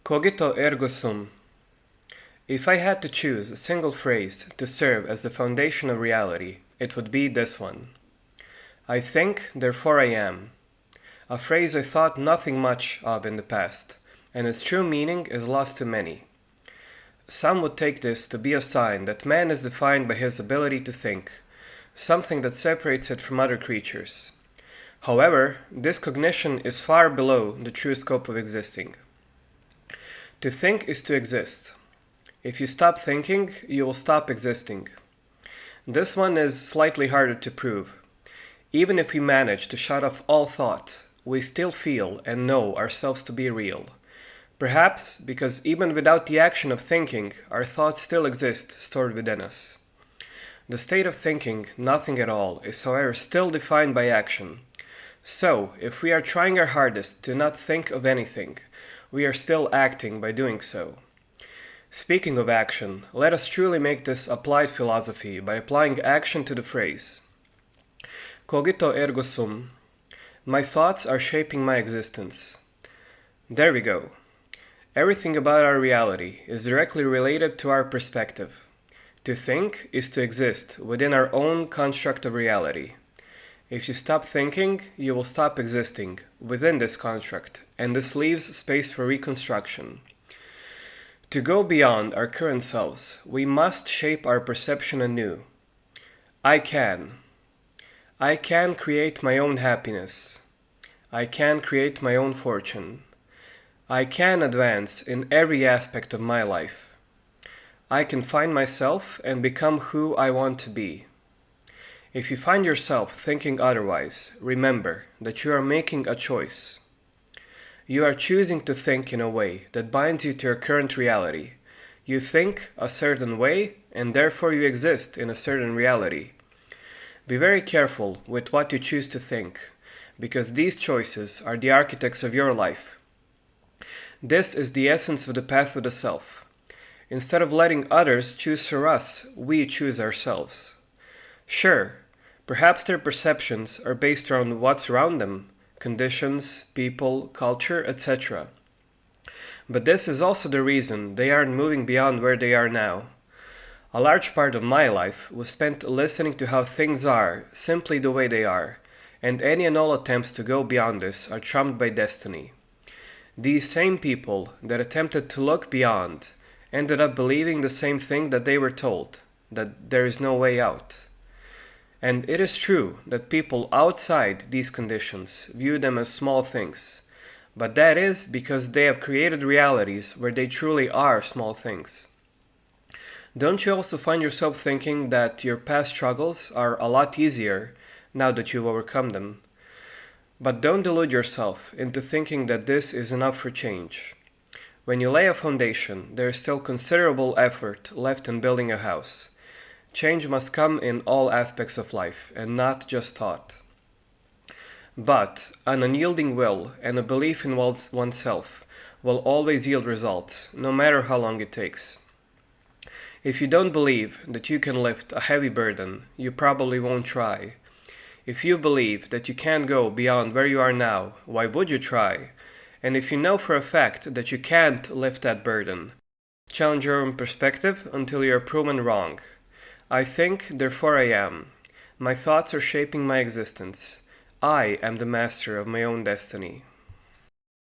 Cogito ergo sum. If I had to choose a single phrase to serve as the foundation of reality, it would be this one. I think, therefore I am. A phrase I thought nothing much of in the past, and its true meaning is lost to many. Some would take this to be a sign that man is defined by his ability to think, something that separates it from other creatures. However, this cognition is far below the true scope of existing. To think is to exist. If you stop thinking, you will stop existing. This one is slightly harder to prove. Even if we manage to shut off all thought, we still feel and know ourselves to be real. Perhaps because even without the action of thinking, our thoughts still exist stored within us. The state of thinking nothing at all is however still defined by action. So, if we are trying our hardest to not think of anything, we are still acting by doing so. Speaking of action, let us truly make this applied philosophy by applying action to the phrase. Cogito ergo sum. My thoughts are shaping my existence. There we go. Everything about our reality is directly related to our perspective. To think is to exist within our own construct of reality. If you stop thinking, you will stop existing within this construct, and this leaves space for reconstruction. To go beyond our current selves, we must shape our perception anew. I can create my own happiness. I can create my own fortune. I can advance in every aspect of my life. I can find myself and become who I want to be. If you find yourself thinking otherwise, remember that you are making a choice. You are choosing to think in a way that binds you to your current reality. You think a certain way, and therefore you exist in a certain reality. Be very careful with what you choose to think, because these choices are the architects of your life. This is the essence of the path of the self. Instead of letting others choose for us, we choose ourselves. Sure, perhaps their perceptions are based around what's around them, conditions, people, culture, etc. But this is also the reason they aren't moving beyond where they are now. A large part of my life was spent listening to how things are, simply the way they are, and any and all attempts to go beyond this are trumped by destiny. These same people that attempted to look beyond ended up believing the same thing that they were told, that there is no way out. And it is true that people outside these conditions view them as small things, but that is because they have created realities where they truly are small things. Don't you also find yourself thinking that your past struggles are a lot easier now that you've overcome them? But don't delude yourself into thinking that this is enough for change. When you lay a foundation, there is still considerable effort left in building a house. Change must come in all aspects of life, and not just thought. But an unyielding will and a belief in oneself will always yield results, no matter how long it takes. If you don't believe that you can lift a heavy burden, you probably won't try. If you believe that you can't go beyond where you are now, why would you try? And if you know for a fact that you can't lift that burden, challenge your own perspective until you are proven wrong. I think, therefore I am. My thoughts are shaping my existence. I am the master of my own destiny.